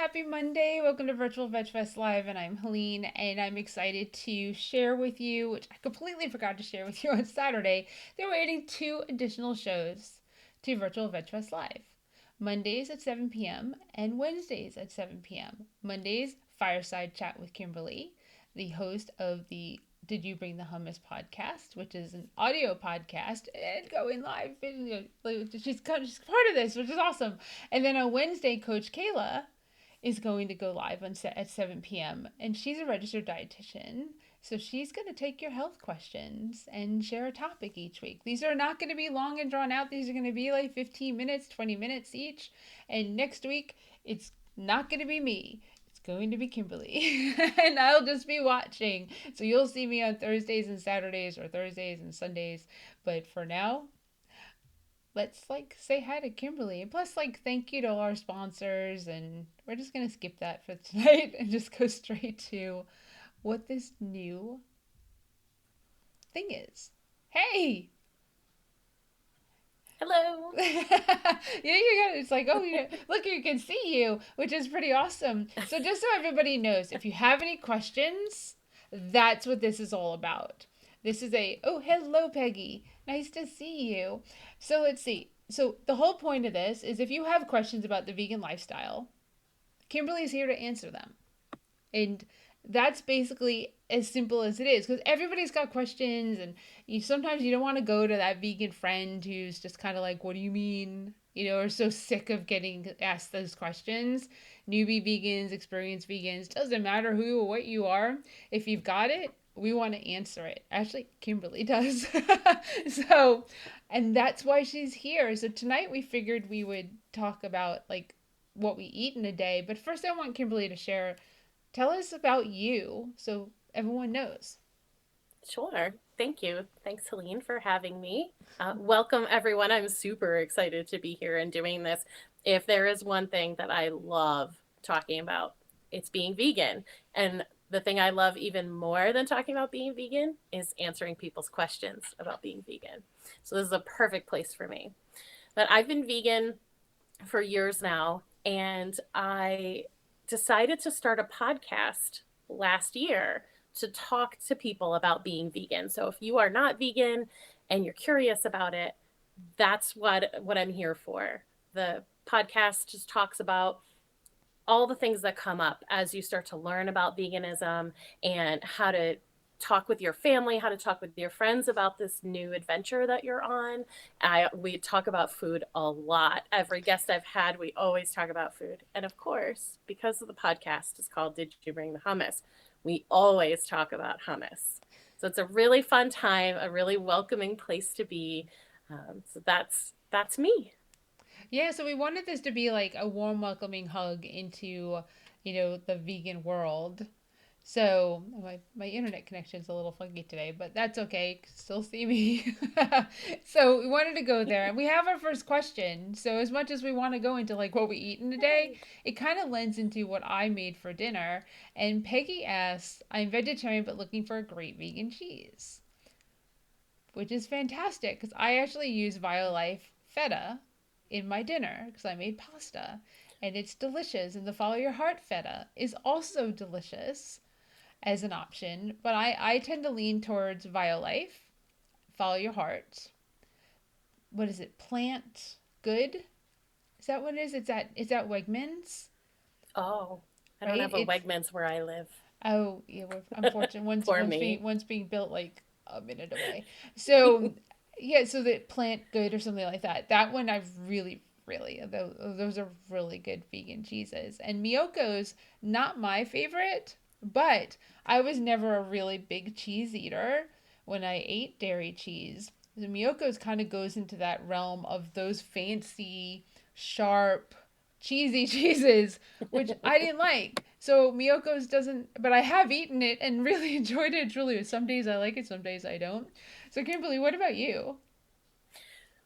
Happy Monday. Welcome to Virtual Vegfest Live, and I'm Helene, and I'm excited to share with you, which I completely forgot to share with you on Saturday, that we're adding two additional shows to Virtual Vegfest Live. Mondays at 7 p.m. and Wednesdays at 7 p.m. Mondays, Fireside Chat with Kimberly, the host of the Did You Bring the Hummus podcast, which is an audio podcast and going live. She's part of this, which is awesome. And then on Wednesday, Coach Kayla is going to go live at 7 p.m. And she's a registered dietitian. So she's going to take your health questions and share a topic each week. These are not going to be long and drawn out. These are going to be like 15 minutes, 20 minutes each. And next week, it's not going to be me. It's going to be Kimberly. And I'll just be watching. So you'll see me on Thursdays and Saturdays or Thursdays and Sundays. But for now, let's say hi to Kimberly. And plus thank you to all our sponsors, and we're just gonna skip that for tonight and just go straight to what this new thing is. Hey! Hello. Yeah, you got it's like, oh yeah, look, you can see you, which is pretty awesome. So just so everybody knows, if you have any questions, that's what this is all about. This is oh, hello, Peggy. Nice to see you. So let's see. So the whole point of this is if you have questions about the vegan lifestyle, Kimberly's here to answer them. And that's basically as simple as it is, because everybody's got questions, and sometimes you don't want to go to that vegan friend who's just kind of like, what do you mean? Or so sick of getting asked those questions. Newbie vegans, experienced vegans, doesn't matter who or what you are. If you've got it, we want to answer it. Actually, Kimberly does. So, and that's why she's here. So tonight we figured we would talk about what we eat in a day. But first I want Kimberly to tell us about you so everyone knows. Sure. Thank you. Thanks, Helene, for having me. Welcome, everyone. I'm super excited to be here and doing this. If there is one thing that I love talking about, it's being vegan. And the thing I love even more than talking about being vegan is answering people's questions about being vegan. So this is a perfect place for me. But I've been vegan for years now, and I decided to start a podcast last year to talk to people about being vegan. So if you are not vegan and you're curious about it, that's what I'm here for. The podcast just talks about all the things that come up as you start to learn about veganism and how to talk with your family, how to talk with your friends about this new adventure that you're on. We talk about food a lot. Every guest I've had, we always talk about food. And of course, because of the podcast is called Did You Bring the Hummus, we always talk about hummus. So it's a really fun time, a really welcoming place to be. So that's me. Yeah, so we wanted this to be like a warm, welcoming hug into, the vegan world. So my internet connection's a little funky today, but that's okay. You can still see me. So we wanted to go there, and we have our first question. So as much as we want to go into what we eat in a day, it kind of lends into what I made for dinner. And Peggy asks, "I'm vegetarian but looking for a great vegan cheese," which is fantastic because I actually use Violife feta in my dinner because I made pasta, and it's delicious. And the Follow Your Heart feta is also delicious as an option, but I tend to lean towards Violife, Follow Your Heart. What is it? Plant Good? Is that what it is? It's at Wegmans, Oh, I don't right? have a Wegmans where I live. Oh yeah, we're unfortunate. One's For one's me. being one's being built like a minute away. So yeah, so the Plant Good or something like that. That one I've really those are really good vegan cheeses. And Miyoko's not my favorite, but I was never a really big cheese eater when I ate dairy cheese. The Miyoko's kind of goes into that realm of those fancy, sharp, cheesy cheeses, which I didn't like. So Miyoko's doesn't, but I have eaten it and really enjoyed it. Truly, some days I like it, some days I don't. So Kimberly, what about you?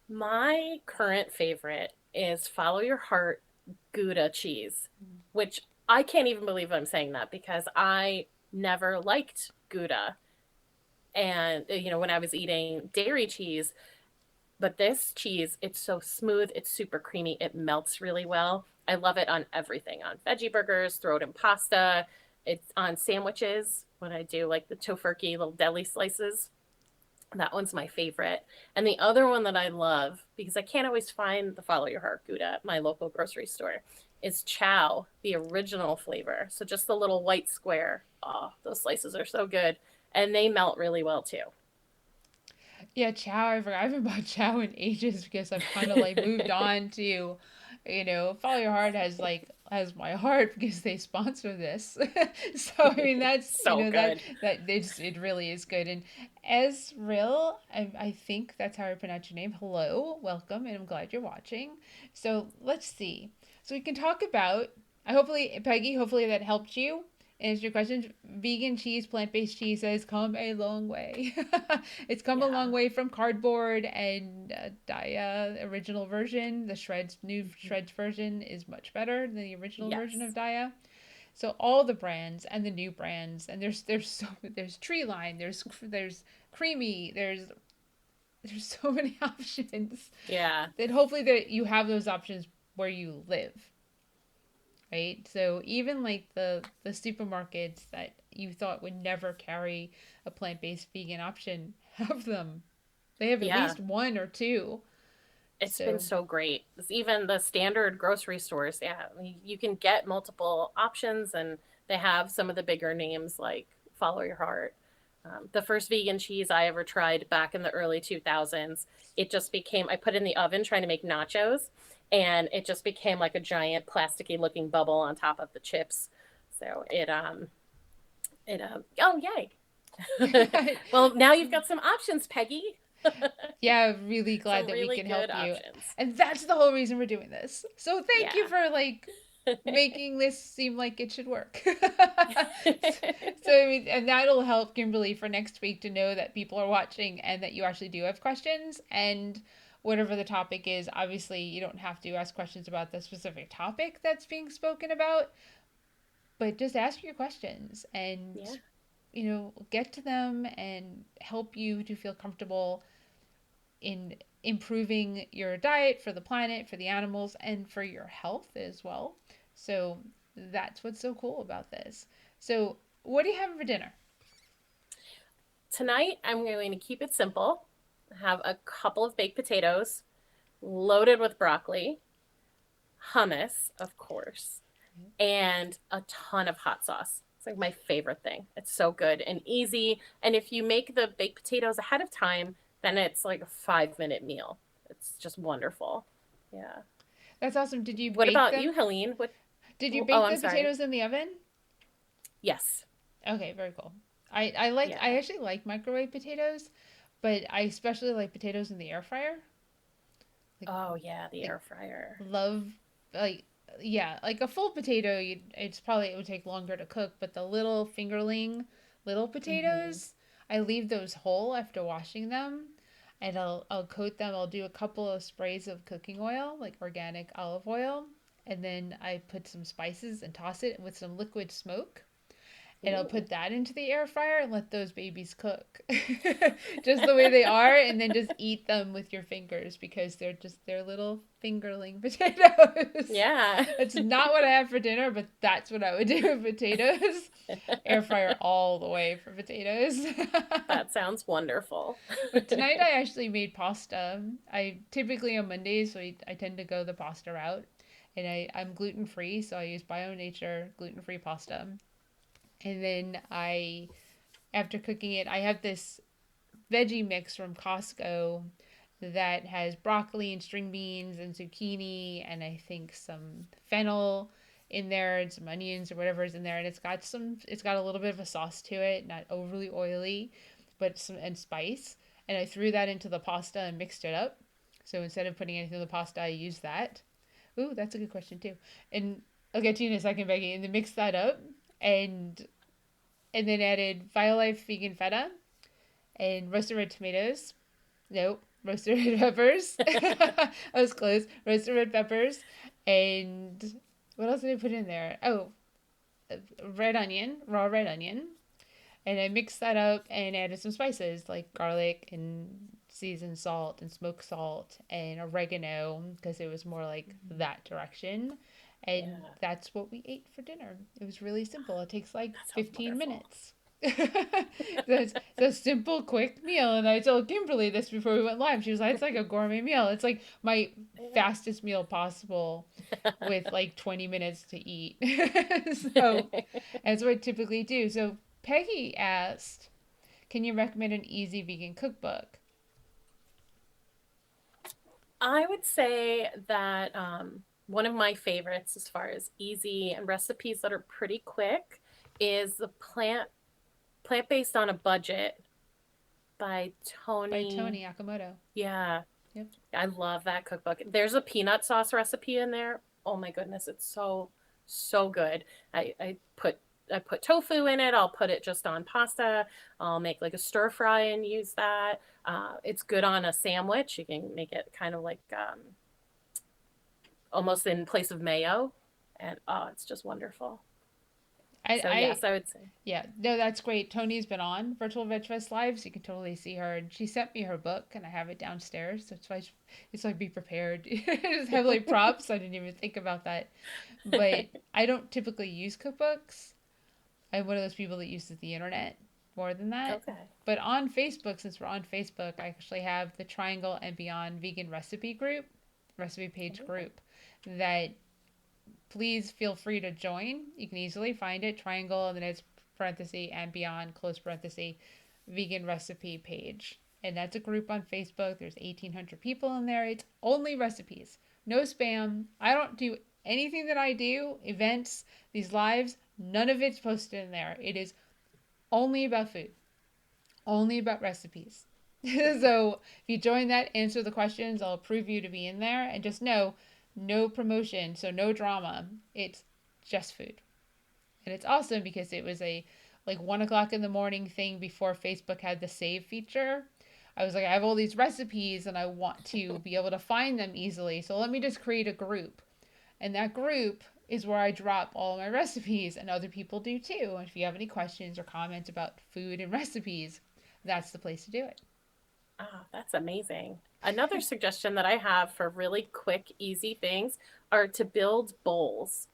My current favorite is Follow Your Heart Gouda cheese, which I can't even believe I'm saying that because I never liked Gouda. And, when I was eating dairy cheese, but this cheese, it's so smooth, it's super creamy, it melts really well. I love it on everything, on veggie burgers, throw it in pasta. It's on sandwiches when I do like the tofurkey little deli slices. That one's my favorite. And the other one that I love, because I can't always find the Follow Your Heart Gouda at my local grocery store, is chow, the original flavor. So just the little white square. Oh, those slices are so good. And they melt really well too. Yeah, chow. I haven't bought chow in ages because I've kind of like moved on to, Follow Your Heart has my heart because they sponsor this. So I mean that's So good. it really is good. And Ezreal, I think that's how I pronounce your name. Hello, welcome, and I'm glad you're watching. So let's see. So we can talk about. I hopefully Peggy. Hopefully that helped you answer your questions. Vegan cheese, plant-based cheese has come a long way. It's come a long Yeah. way from cardboard and Daya original version. The new Shreds version is much better than the original version of Yes. Daya. So all the brands and the new brands, and there's Tree Line, there's Creamy, there's so many options Yeah. that hopefully that you have those options where you live, right? So even like the supermarkets that you thought would never carry a plant-based vegan option have them. They have at Yeah. least one or two. It's been So so great. Even the standard grocery stores, yeah, you can get multiple options, and they have some of the bigger names like Follow Your Heart. The first vegan cheese I ever tried back in the early 2000s, it just became, I put it in the oven trying to make nachos, and it just became like a giant plasticky looking bubble on top of the chips. So oh, yay. Well, now you've got some options, Peggy. yeah, really glad Some that we really can help good you. options. And that's the whole reason we're doing this. So thank you Yeah. for like making this seem like it should work. So I mean, and that'll help Kimberly for next week to know that people are watching and that you actually do have questions. And whatever the topic is, obviously you don't have to ask questions about the specific topic that's being spoken about, but just ask your questions and Yeah. get to them and help you to feel comfortable in improving your diet for the planet, for the animals, and for your health as well. So that's what's so cool about this. So, what are you having for dinner? Tonight, I'm going to keep it simple. Have a couple of baked potatoes loaded with broccoli, hummus, of course, and a ton of hot sauce. It's like my favorite thing. It's so good and easy. And if you make the baked potatoes ahead of time, then it's like a 5-minute meal. It's just wonderful. Yeah. That's awesome. Did you What bake about you, them? Helene? What? Did you Oh, bake I'm the sorry. potatoes in the oven? Yes. Okay, very cool. I Yeah. actually like microwave potatoes, but I especially like potatoes in the air fryer. Like Oh, yeah, the like air fryer. love like yeah, like a full potato, it would take longer to cook, but the little Mm-hmm. potatoes, I leave those whole after washing them, and I'll coat them. I'll do a couple of sprays of cooking oil, like organic olive oil, and then I put some spices and toss it with some liquid smoke, and I'll Ooh. put that into the air fryer and let those babies cook just the way they are, and then just eat them with your fingers because they're little fingerling potatoes. Yeah. That's not what I have for dinner, but that's what I would do with potatoes. Air fryer all the way for potatoes. That sounds wonderful. But tonight I actually made pasta. I typically on Mondays, so I tend to go the pasta route. And I'm gluten free, so I use Bio Nature gluten free pasta. And then after cooking it, I have this veggie mix from Costco that has broccoli and string beans and zucchini and I think some fennel in there and some onions or whatever is in there, and it's got a little bit of a sauce to it, not overly oily, but some and spice. And I threw that into the pasta and mixed it up. So instead of putting anything in the pasta, I used that. Ooh, that's a good question too. And I'll get to you in a second, Becky. And then mix that up and then added Violife vegan feta and roasted red tomatoes. Nope, roasted red peppers. I was close. Roasted red peppers and what else did I put in there? Oh, red onion, raw red onion. And I mixed that up and added some spices like garlic and seasoned salt and smoked salt and oregano because it was more like that direction. And Yeah. that's what we ate for dinner. It was really simple. It takes like That sounds 15 wonderful. minutes. It's a simple, quick meal. And I told Kimberly this before we went live. She was like, it's like a gourmet meal. It's like my Yeah. fastest meal possible with like 20 minutes to eat. So that's what I typically do. So Peggy asked, can you recommend an easy vegan cookbook? I would say that one of my favorites, as far as easy and recipes that are pretty quick, is the plant based on a budget by By Tony. Tony Akamoto. Yeah, Yep. I love that cookbook. There's a peanut sauce recipe in there. Oh my goodness, it's so good. I put tofu in it. I'll put it just on pasta. I'll make like a stir fry and use that. It's good on a sandwich. You can make it kind of like almost in place of mayo, and oh, it's just wonderful. So I yes, I would say. Yeah, no, that's great. Tony's been on Virtual Vegfest Live, so you can totally see her. And she sent me her book, and I have it downstairs. So it's like be prepared. Just have like props. I didn't even think about that. But I don't typically use cookbooks. I'm one of those people that uses the internet more than that. Okay. But on Facebook, since we're on Facebook, I actually have the Triangle and Beyond Vegan recipe page Okay. group that please feel free to join. You can easily find it, triangle, and then it's parenthesis and beyond, close parenthesis, vegan recipe page. And that's a group on Facebook. There's 1,800 people in there. It's only recipes, no spam. I don't do anything that I do, events, these lives, none of it's posted in there. It is only about food, only about recipes. So if you join that, answer the questions, I'll approve you to be in there. And just know, no promotion, so no drama. It's just food. And it's awesome because it was a like 1 o'clock in the morning thing before Facebook had the save feature. I was like, I have all these recipes and I want to be able to find them easily. So let me just create a group. And that group is where I drop all my recipes, and other people do too. And if you have any questions or comments about food and recipes, that's the place to do it. Ah, that's amazing. Another suggestion that I have for really quick, easy things are to build bowls.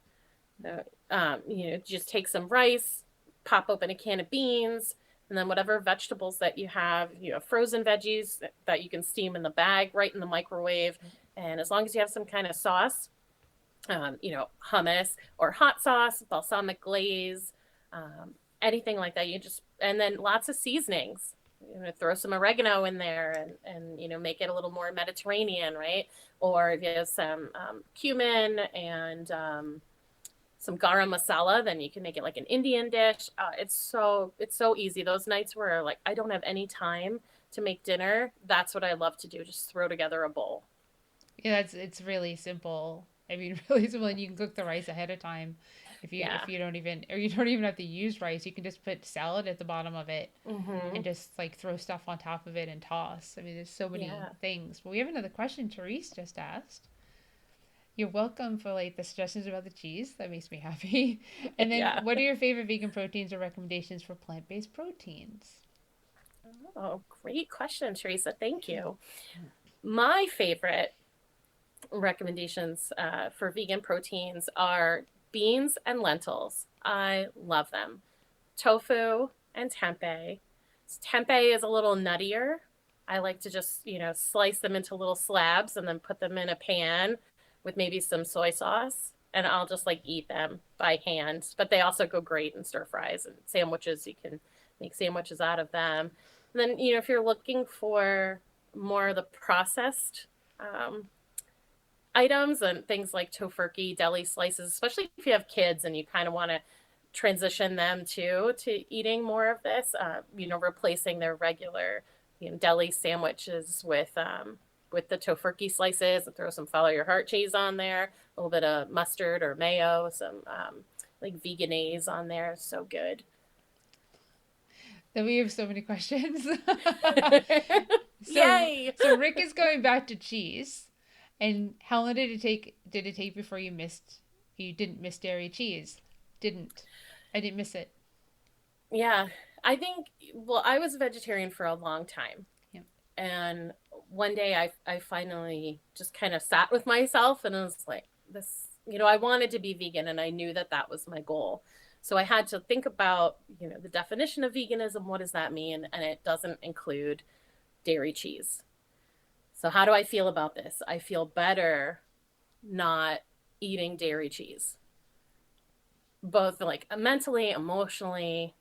Just take some rice, pop open a can of beans, and then whatever vegetables that you have frozen veggies that you can steam in the bag right in the microwave. And as long as you have some kind of sauce, hummus or hot sauce, balsamic glaze, anything like that, and then lots of seasonings. Throw some oregano in there and make it a little more Mediterranean, right? Or if you have some cumin and some garam masala, then you can make it like an Indian dish. It's so easy. Those nights where like I don't have any time to make dinner, that's what I love to do. Just throw together a bowl. Yeah, it's really simple. I mean, really simple, and you can cook the rice ahead of time. Yeah. If you don't even or you don't even have to use rice, you can just put salad at the bottom of it Mm-hmm. and just like throw stuff on top of it and toss. I mean, there's so many Yeah. things. But we have another question Therese just asked. You're welcome for like the suggestions about the cheese. That makes me happy. And then, Yeah. what are your favorite vegan proteins or recommendations for plant-based proteins? Oh, great question, Teresa. Thank you. My favorite recommendations for vegan proteins are beans and lentils. I love them. Tofu and tempeh. Tempeh is a little nuttier. I like to just, slice them into little slabs and then put them in a pan with maybe some soy sauce. And I'll just like eat them by hand. But they also go great in stir fries and sandwiches. You can make sandwiches out of them. And then, if you're looking for more of the processed um, items and things like tofurkey, deli slices, especially if you have kids and you kind of want to transition them to eating more of this, replacing their regular, deli sandwiches with the tofurkey slices, and throw some follow your heart cheese on there, a little bit of mustard or mayo, some like veganese on there. So good. Then we have so many questions. so Yay! so Rick is going back to cheese. And how long did it take before you didn't miss dairy cheese? Didn't. I didn't miss it. Yeah, I think, well, I was a vegetarian for a long time. Yeah. And one day I finally just kind of sat with myself and I was like, this, I wanted to be vegan and I knew that that was my goal. So I had to think about, the definition of veganism. What does that mean? And it doesn't include dairy cheese. So how do I feel about this? I feel better not eating dairy cheese, both like mentally, emotionally,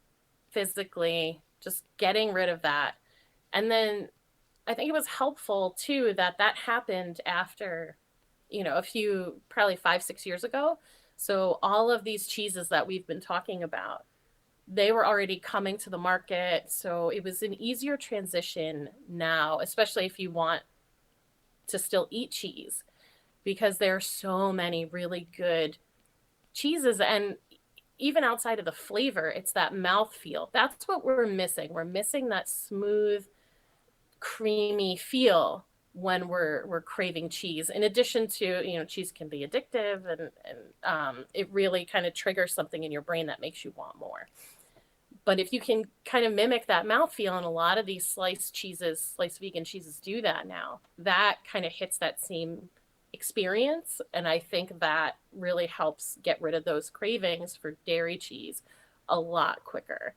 physically, just getting rid of that. And then I think it was helpful too that that happened after, a few, probably 5, 6 years ago. So all of these cheeses that we've been talking about, they were already coming to the market. So it was an easier transition now, especially if you want to still eat cheese, because there are so many really good cheeses. And even outside of the flavor, it's that mouth feel. That's what we're missing. We're missing that smooth, creamy feel when we're craving cheese. In addition to, cheese can be addictive, and it really kind of triggers something in your brain that makes you want more. But if you can kind of mimic that mouthfeel, and a lot of these sliced vegan cheeses do that now, that kind of hits that same experience. And I think that really helps get rid of those cravings for dairy cheese a lot quicker.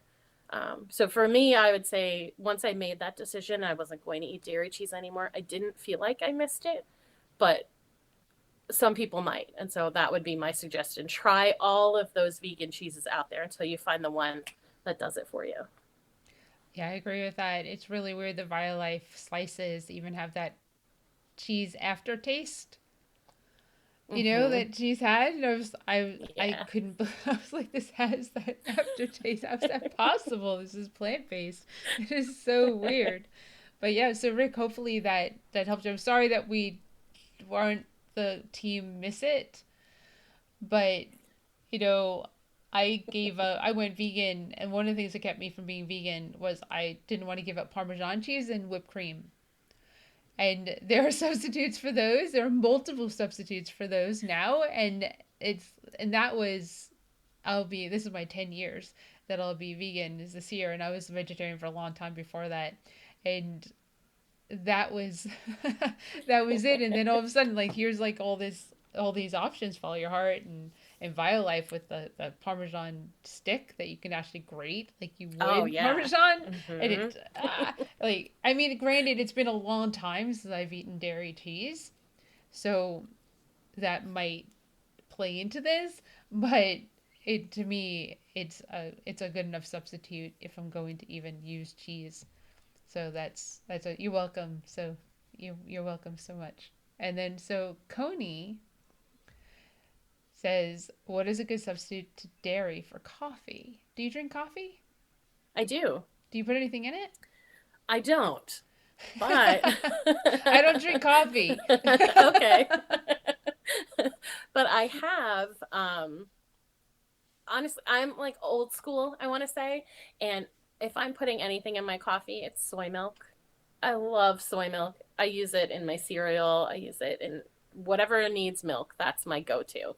So for me, I would say once I made that decision, I wasn't going to eat dairy cheese anymore. I didn't feel like I missed it, but some people might. And so that would be my suggestion. Try all of those vegan cheeses out there until you find the one that does it for you. Yeah, I agree with that. It's really weird the Violife slices even have that cheese aftertaste. Mm-hmm. That cheese had. And I Yeah. couldn't. I was like, this has that aftertaste. How is that possible? This is plant based. It is so weird. But yeah, so Rick, hopefully that helped you. I'm sorry that we weren't the team miss it, but you know, I gave up. I went vegan, and one of the things that kept me from being vegan was I didn't want to give up Parmesan cheese and whipped cream. And there are substitutes for those. There are multiple substitutes for those now, and that was this is my 10 years that I'll be vegan is this year, and I was a vegetarian for a long time before that, and that was that was it. And then all of a sudden, like, here's like all these options, follow your heart, and Violife with the Parmesan stick that you can actually grate like you Oh, would yeah. Parmesan. And Mm-hmm. it like, I mean, granted, it's been a long time since I've eaten dairy cheese, so that might play into this, but it to me it's a good enough substitute if I'm going to even use cheese. So that's a you're welcome. So you're welcome so much. And then so Coney says, "What is a good substitute to dairy for coffee? Do you drink coffee? I do. Do you put anything in it?" I don't, but I don't drink coffee. okay. But I have, honestly, I'm like old school, I want to say. And if I'm putting anything in my coffee, it's soy milk. I love soy milk. I use it in my cereal. I use it in whatever needs milk. That's my go-to.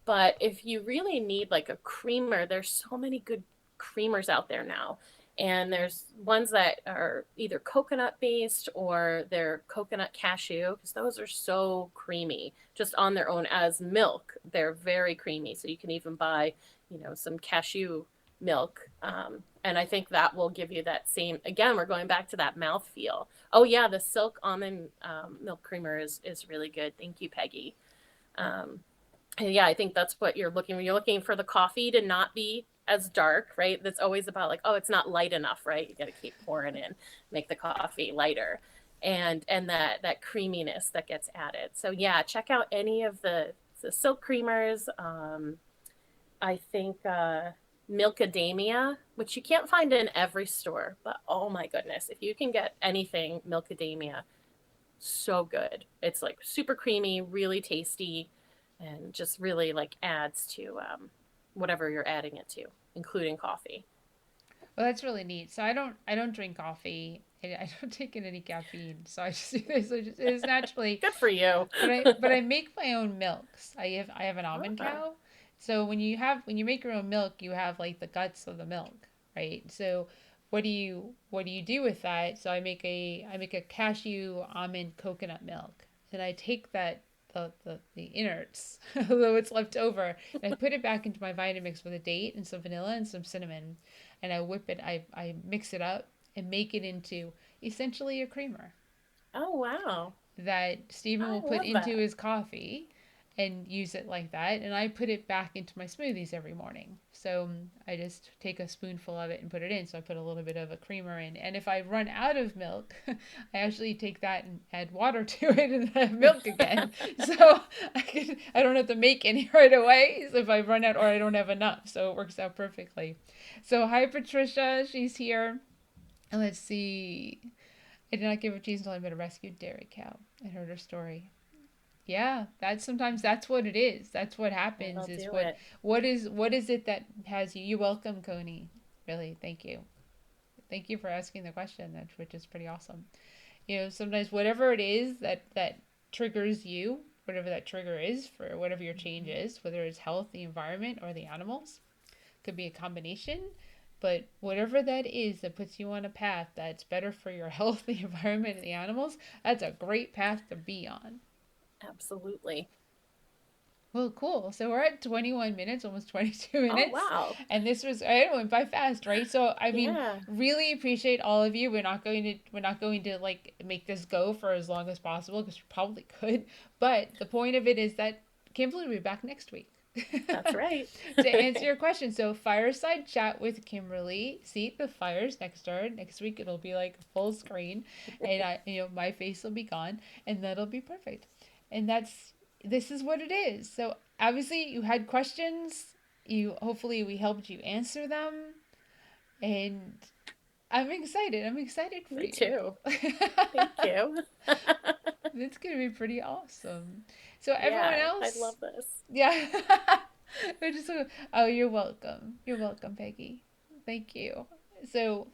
But if you really need like a creamer, there's so many good creamers out there now. And there's ones that are either coconut based or they're coconut cashew, because those are so creamy just on their own as milk. They're very creamy. So you can even buy, some cashew milk. And I think that will give you that same, again, we're going back to that mouth feel. Oh, yeah, the silk almond milk creamer is really good. Thank you, Peggy. Um, and yeah, I think that's what you're looking for. You're looking for the coffee to not be as dark, right? That's always about like, oh, it's not light enough, right? You got to keep pouring in, make the coffee lighter, and that creaminess that gets added. So yeah, check out any of the silk creamers. I think Milkadamia, which you can't find in every store, but oh my goodness, if you can get anything Milkadamia, so good. It's like super creamy, really tasty, and just really like adds to whatever you're adding it to, including coffee. Well, that's really neat. So I don't drink coffee. I don't take in any caffeine. So I just do this. It is naturally. Good for you. But I make my own milks. I have an almond Ah, cow. So when you make your own milk, you have like the guts of the milk, right? So what do you do with that? So I make a cashew almond coconut milk. And I take that the innards, although it's left over. And I put it back into my Vitamix with a date and some vanilla and some cinnamon. And I whip it, I mix it up and make it into essentially a creamer Oh, wow. that Stephen I will put love into that. his coffee and use it like that. And I put it back into my smoothies every morning. So I just take a spoonful of it and put it in. So I put a little bit of a creamer in. And if I run out of milk, I actually take that and add water to it and have milk again. So I don't have to make any right away if I run out or I don't have enough. So it works out perfectly. So hi, Patricia. She's here. And let's see. I did not give her cheese until I met a rescued dairy cow and heard her story. Yeah, that's sometimes that's what it is. That's what happens That'll is do it. what is it that has you? You're welcome, Coney. Really, thank you. Thank you for asking the question, that which is pretty awesome. You know, sometimes whatever it is that triggers you, whatever that trigger is for whatever your change Mhm. is, whether it's health, the environment, or the animals, could be a combination. But whatever that is that puts you on a path that's better for your health, the environment, and the animals, that's a great path to be on. Absolutely. Well, cool. So we're at 21 minutes, almost 22 Oh, minutes. wow. And this was, I went by fast, right? So, I mean, Yeah. really appreciate all of you. We're not going to like make this go for as long as possible because we probably could. But the point of it is that Kimberly will be back next week. That's right. To answer your question. So, fireside chat with Kimberly. See, the fire's next door. Next week it'll be like full screen, and my face will be gone, and that'll be perfect. And this is what it is. So, obviously, you had questions. Hopefully we helped you answer them, and I'm excited. I'm excited for Me you. too. Thank you. It's gonna be pretty awesome. So everyone Yeah, I else, love this. yeah. We're just oh, you're welcome. You're welcome, Peggy. Thank you. So,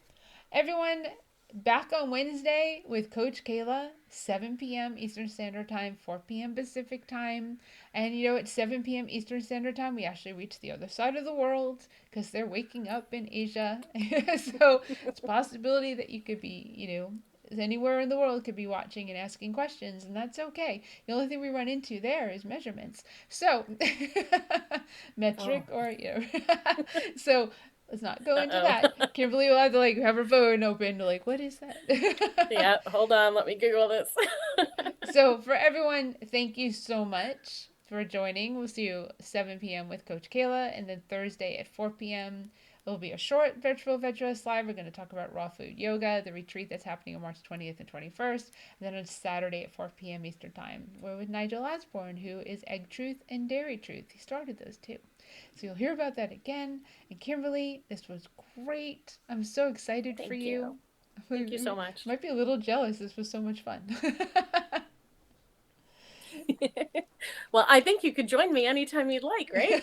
everyone, back on Wednesday with Coach Kayla, 7 p.m. Eastern Standard Time, 4 p.m. Pacific Time. And at 7 p.m. Eastern Standard Time, we actually reach the other side of the world because they're waking up in Asia. So, it's a possibility that you could be, anywhere in the world could be watching and asking questions, and that's okay. The only thing we run into there is measurements. So, Oh. metric or, so let's not go into Uh-oh. that. Kimberly will have to like have her phone open to like, what is that? Yeah, hold on, let me Google this. So for everyone, thank you so much for joining. We'll see you 7 p.m. with Coach Kayla, and then Thursday at 4 p.m. It'll be a short Virtual Vegfest live. We're going to talk about raw food yoga, the retreat that's happening on March 20th and 21st. And then on Saturday at 4 p.m. Eastern Time, we're with Nigel Osborne, who is Egg Truth and Dairy Truth. He started those two. So you'll hear about that again. And Kimberly, this was great. I'm so excited for Thank you. you. Thank you so much. Might be a little jealous. This was so much fun. Well, I think you could join me anytime you'd like, right?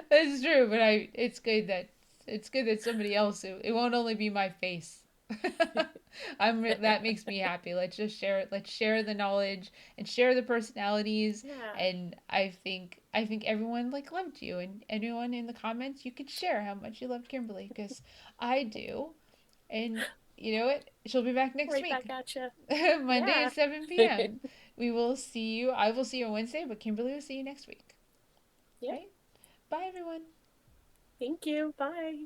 That's true, but it's good that somebody else it won't only be my face. That makes me happy. Let's just share it. Let's share the knowledge and share the personalities. Yeah. And I think everyone like loved you, and anyone in the comments you could share how much you loved Kimberly because I do. And you know what? She'll be back next Right back week. at you. Monday Yeah. at 7 p.m. We will see you. I will see you on Wednesday, but Kimberly will see you next week. Yep. Right? Bye, everyone. Thank you. Bye.